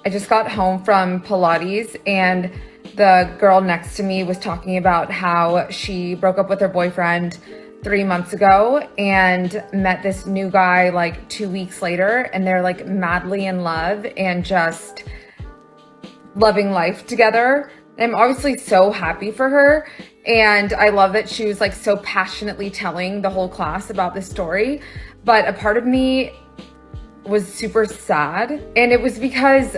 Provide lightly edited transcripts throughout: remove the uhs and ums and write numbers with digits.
I just got home from Pilates and the girl next to me was talking about how she broke up with her boyfriend 3 months ago and met this new guy like 2 weeks later, and they're like madly in love and just loving life together. I'm obviously so happy for her, and I love that she was like so passionately telling the whole class about this story. But a part of me was super sad, and it was because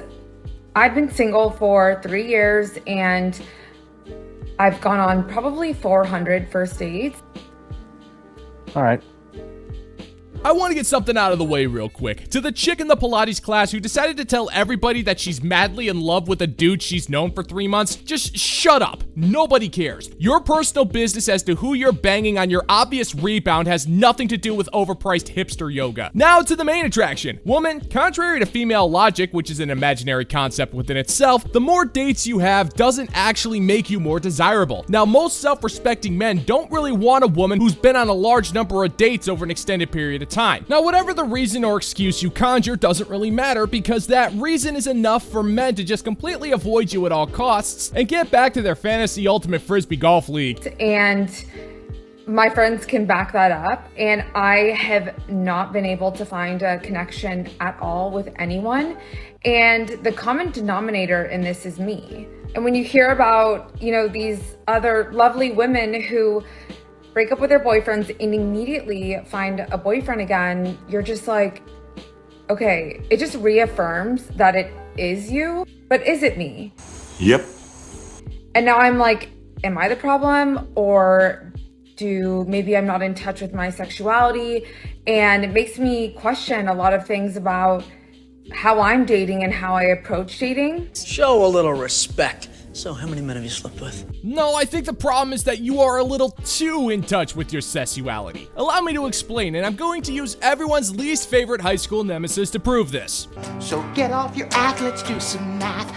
I've been single for 3 years and I've gone on probably 400 first dates. All right. I want to get something out of the way real quick. To the chick in the Pilates class who decided to tell everybody that she's madly in love with a dude she's known for 3 months, just shut up. Nobody cares. Your personal business as to who you're banging on your obvious rebound has nothing to do with overpriced hipster yoga. Now to the main attraction. Woman, contrary to female logic, which is an imaginary concept within itself, the more dates you have doesn't actually make you more desirable. Now, most self-respecting men don't really want a woman who's been on a large number of dates over an extended period of time. Now, whatever the reason or excuse you conjure doesn't really matter, because that reason is enough for men to just completely avoid you at all costs and get back to their fantasy ultimate frisbee golf league. And my friends can back that up, and I have not been able to find a connection at all with anyone. And the common denominator in this is me. And when you hear about, these other lovely women who break up with their boyfriends and immediately find a boyfriend again, you're just like, okay, it just reaffirms that it is you, but is it me? Yep. And now I'm like, am I the problem? Or maybe I'm not in touch with my sexuality? And it makes me question a lot of things about how I'm dating and how I approach dating. Show a little respect. So, how many men have you slept with? No, I think the problem is that you are a little too in touch with your sexuality. Allow me to explain, and I'm going to use everyone's least favorite high school nemesis to prove this. So get off your act, let's do some math.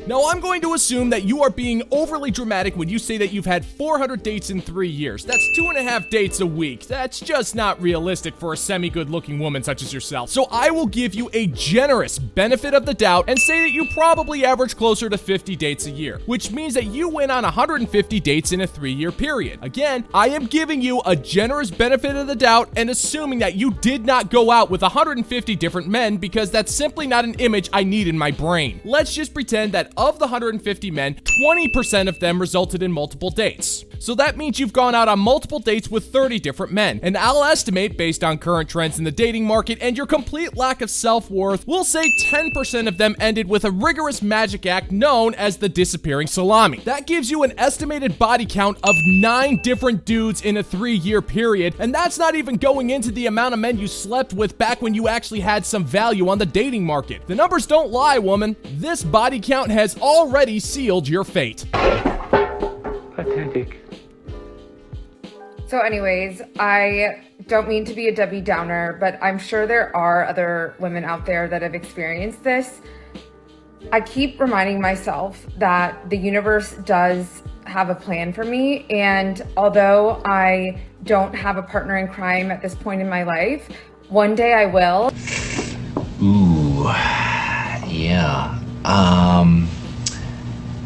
Now, I'm going to assume that you are being overly dramatic when you say that you've had 400 dates in 3 years. That's 2.5 dates a week. That's just not realistic for a semi-good looking woman such as yourself. So I will give you a generous benefit of the doubt and say that you probably average closer to 50 dates a year, which means that you went on 150 dates in a 3-year period. Again, I am giving you a generous benefit of the doubt and assuming that you did not go out with 150 different men, because that's simply not an image I need in my brain. Let's just pretend that of the 150 men, 20% of them resulted in multiple dates. So that means you've gone out on multiple dates with 30 different men. And I'll estimate, based on current trends in the dating market and your complete lack of self-worth, we'll say 10% of them ended with a rigorous magic act known as the disappearing salami. That gives you an estimated body count of 9 different dudes in a 3-year period, and that's not even going into the amount of men you slept with back when you actually had some value on the dating market. The numbers don't lie, woman. This body count has already sealed your fate. Pathetic. So anyways, I don't mean to be a Debbie Downer, but I'm sure there are other women out there that have experienced this. I keep reminding myself that the universe does have a plan for me, and although I don't have a partner in crime at this point in my life, one day I will. Ooh, yeah.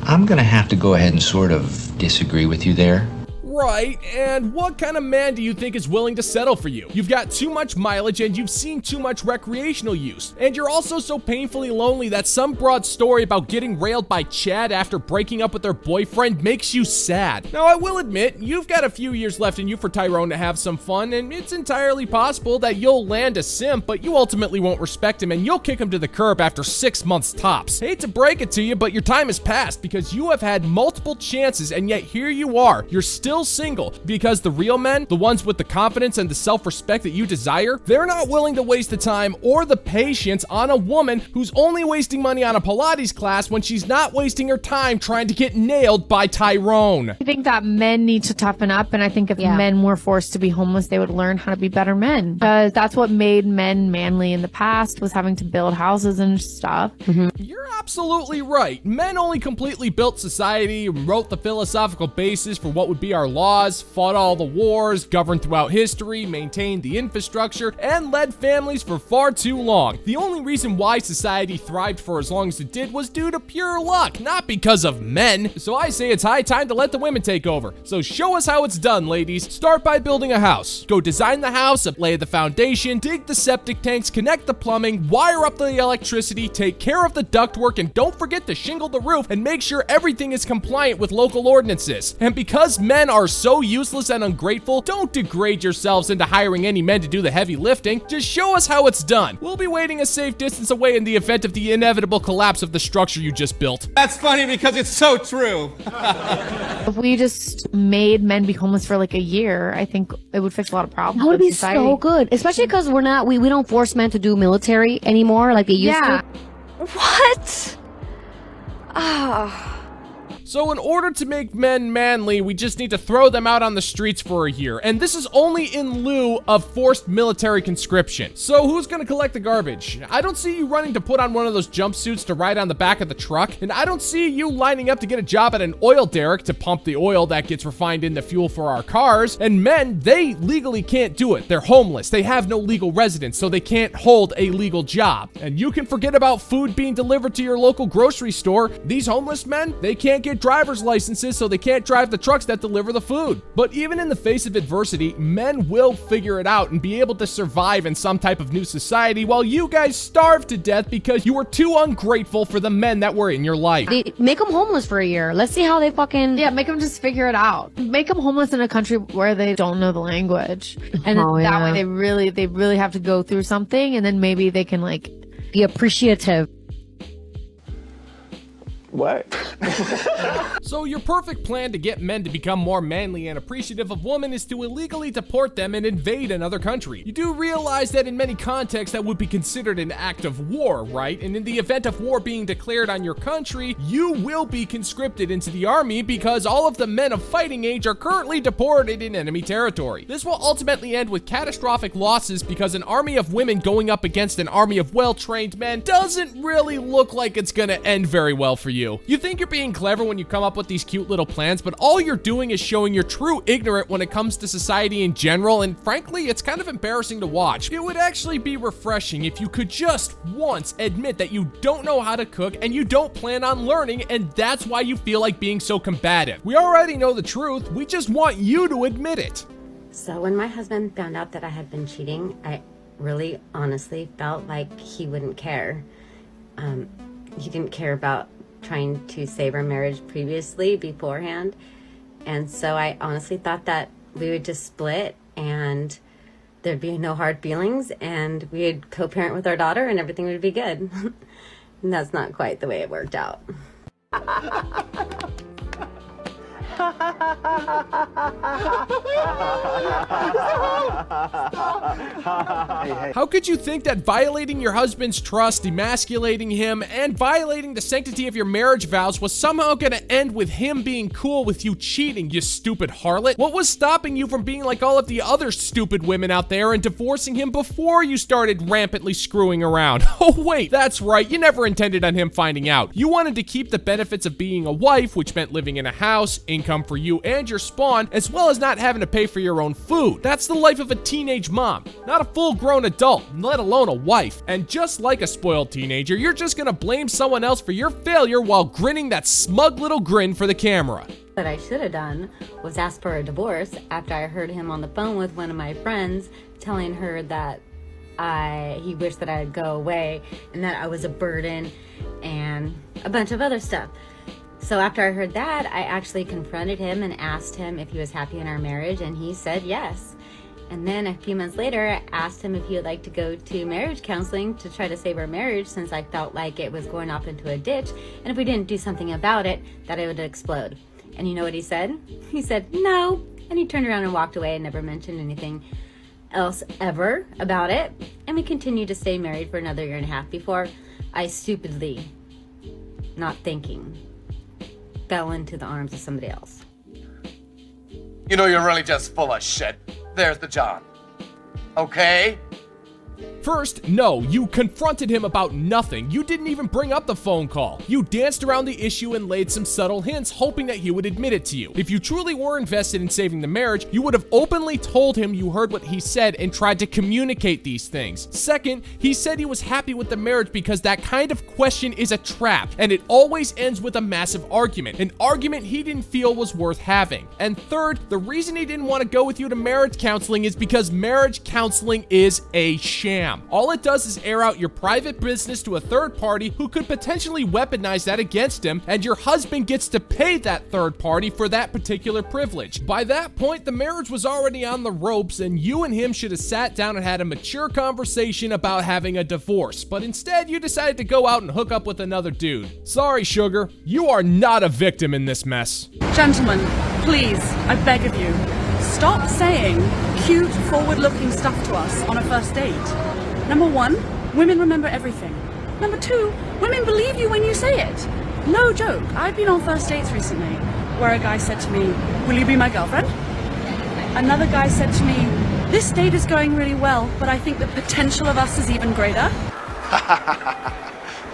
I'm gonna have to go ahead and sort of disagree with you there. Right, and what kind of man do you think is willing to settle for you? You've got too much mileage and you've seen too much recreational use. And you're also so painfully lonely that some broad story about getting railed by Chad after breaking up with their boyfriend makes you sad. Now, I will admit, you've got a few years left in you for Tyrone to have some fun, and it's entirely possible that you'll land a simp, but you ultimately won't respect him and you'll kick him to the curb after 6 months tops. Hate to break it to you, but your time has passed because you have had multiple chances, and yet here you are. You're still single because the real men, the ones with the confidence and the self-respect that you desire, they're not willing to waste the time or the patience on a woman who's only wasting money on a Pilates class when she's not wasting her time trying to get nailed by Tyrone. I think that men need to toughen up, and I think if men were forced to be homeless, they would learn how to be better men, because that's what made men manly in the past, was having to build houses and stuff. You're absolutely right. Men only completely built society and wrote the philosophical basis for what would be our laws, fought all the wars, governed throughout history, maintained the infrastructure, and led families for far too long. The only reason why society thrived for as long as it did was due to pure luck, not because of men. So I say it's high time to let the women take over. So show us how it's done, ladies. Start by building a house. Go design the house, lay the foundation, dig the septic tanks, connect the plumbing, wire up the electricity, take care of the ductwork, and don't forget to shingle the roof and make sure everything is compliant with local ordinances. And because men are so useless and ungrateful, don't degrade yourselves into hiring any men to do the heavy lifting. Just show us how it's done. We'll be waiting a safe distance away in the event of the inevitable collapse of the structure you just built. That's funny because it's so true. If we just made men be homeless for like a year, I think it would fix a lot of problems. That would with be society. so good, especially because we don't force men to do military anymore like they used to. What? Ah. So in order to make men manly, we just need to throw them out on the streets for a year. And this is only in lieu of forced military conscription. So who's gonna collect the garbage? I don't see you running to put on one of those jumpsuits to ride on the back of the truck. And I don't see you lining up to get a job at an oil derrick to pump the oil that gets refined into fuel for our cars. And men, they legally can't do it. They're homeless. They have no legal residence, so they can't hold a legal job. And you can forget about food being delivered to your local grocery store. These homeless men, they can't get driver's licenses, so they can't drive the trucks that deliver the food. But even in the face of adversity, men will figure it out and be able to survive in some type of new society while you guys starve to death because you were too ungrateful for the men that were in your life. They make them homeless for a year. Let's see how they fucking... Yeah, make them just figure it out. Make them homeless in a country where they don't know the language. And that way they really have to go through something, and then maybe they can like be appreciative. What? So your perfect plan to get men to become more manly and appreciative of women is to illegally deport them and invade another country. You do realize that in many contexts that would be considered an act of war, right? And in the event of war being declared on your country, you will be conscripted into the army because all of the men of fighting age are currently deported in enemy territory. This will ultimately end with catastrophic losses because an army of women going up against an army of well-trained men doesn't really look like it's gonna end very well for you. You think you're being clever when you come up with these cute little plans, but all you're doing is showing you're true ignorant when it comes to society in general, and frankly, it's kind of embarrassing to watch. It would actually be refreshing if you could just once admit that you don't know how to cook and you don't plan on learning, and that's why you feel like being so combative. We already know the truth, we just want you to admit it. So when my husband found out that I had been cheating, I really honestly felt like he wouldn't care. He didn't care about trying to save our marriage previously beforehand, and so I honestly thought that we would just split and there'd be no hard feelings and we'd co-parent with our daughter and everything would be good. And that's not quite the way it worked out. How could you think that violating your husband's trust, emasculating him, and violating the sanctity of your marriage vows was somehow gonna end with him being cool with you cheating, you stupid harlot? What was stopping you from being like all of the other stupid women out there and divorcing him before you started rampantly screwing around? Oh wait, that's right, you never intended on him finding out. You wanted to keep the benefits of being a wife, which meant living in a house, income for you and your spawn, as well as not having to pay for your own food. That's the life of a teenage mom, not a full-grown adult, let alone a wife. And just like a spoiled teenager, you're just gonna blame someone else for your failure while grinning that smug little grin for the camera. What I should have done was ask for a divorce after I heard him on the phone with one of my friends telling her that he wished that I'd go away and that I was a burden and a bunch of other stuff. So after I heard that, I actually confronted him and asked him if he was happy in our marriage, and he said yes. And then a few months later, I asked him if he would like to go to marriage counseling to try to save our marriage, since I felt like it was going off into a ditch, and if we didn't do something about it, that it would explode. And you know what he said? He said no, and he turned around and walked away and never mentioned anything else ever about it. And we continued to stay married for another 1.5 years before I stupidly, not thinking, fell into the arms of somebody else. You know, you're really just full of shit. There's the John. Okay? First, no, you confronted him about nothing. You didn't even bring up the phone call. You danced around the issue and laid some subtle hints, hoping that he would admit it to you. If you truly were invested in saving the marriage, you would have openly told him you heard what he said and tried to communicate these things. Second, he said he was happy with the marriage because that kind of question is a trap, and it always ends with a massive argument, an argument he didn't feel was worth having. And third, the reason he didn't want to go with you to marriage counseling is because marriage counseling is a sham. All it does is air out your private business to a third party who could potentially weaponize that against him, and your husband gets to pay that third party for that particular privilege. By that point, the marriage was already on the ropes, and you and him should have sat down and had a mature conversation about having a divorce, but instead you decided to go out and hook up with another dude. Sorry, sugar, you are not a victim in this mess. Gentlemen, please, I beg of you, stop saying cute, forward-looking stuff to us on a first date. Number one, women remember everything. Number two, women believe you when you say it. No joke, I've been on first dates recently where a guy said to me, "Will you be my girlfriend?" Another guy said to me, "This date is going really well, but I think the potential of us is even greater."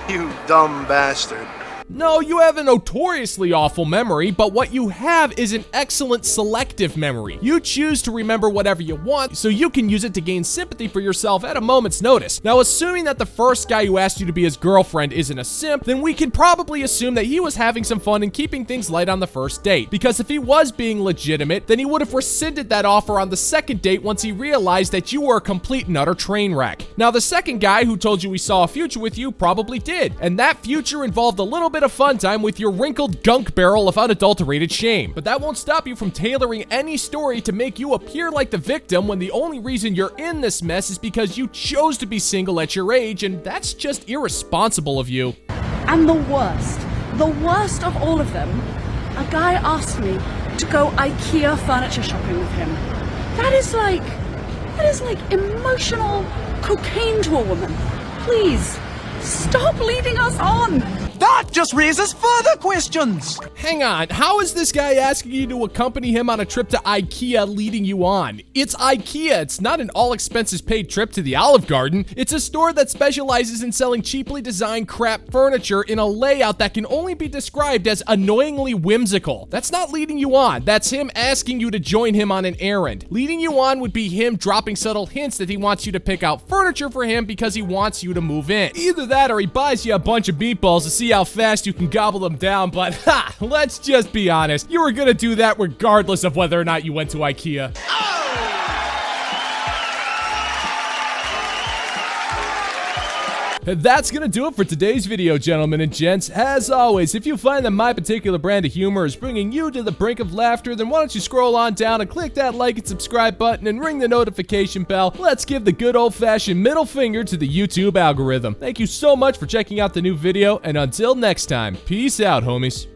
You dumb bastard. No, you have a notoriously awful memory, but what you have is an excellent selective memory. You choose to remember whatever you want, so you can use it to gain sympathy for yourself at a moment's notice. Now, assuming that the first guy who asked you to be his girlfriend isn't a simp, then we can probably assume that he was having some fun and keeping things light on the first date. Because if he was being legitimate, then he would have rescinded that offer on the second date once he realized that you were a complete and utter train wreck. Now, the second guy who told you he saw a future with you probably did, and that future involved a little bit of fun time with your wrinkled gunk barrel of unadulterated shame. But that won't stop you from tailoring any story to make you appear like the victim when the only reason you're in this mess is because you chose to be single at your age, and that's just irresponsible of you. And the worst of all of them, a guy asked me to go IKEA furniture shopping with him. That is like emotional cocaine to a woman. Please, stop leading us on. That just raises further questions. Hang on, how is this guy asking you to accompany him on a trip to IKEA leading you on? It's IKEA, it's not an all-expenses-paid trip to the Olive Garden. It's a store that specializes in selling cheaply designed crap furniture in a layout that can only be described as annoyingly whimsical. That's not leading you on, that's him asking you to join him on an errand. Leading you on would be him dropping subtle hints that he wants you to pick out furniture for him because he wants you to move in. Either that or he buys you a bunch of meatballs to see how fast you can gobble them down, but let's just be honest. You were gonna do that regardless of whether or not you went to IKEA. And that's gonna do it for today's video, gentlemen and gents. As always, if you find that my particular brand of humor is bringing you to the brink of laughter, then why don't you scroll on down and click that like and subscribe button and ring the notification bell. Let's give the good old-fashioned middle finger to the YouTube algorithm. Thank you so much for checking out the new video, and until next time, peace out, homies.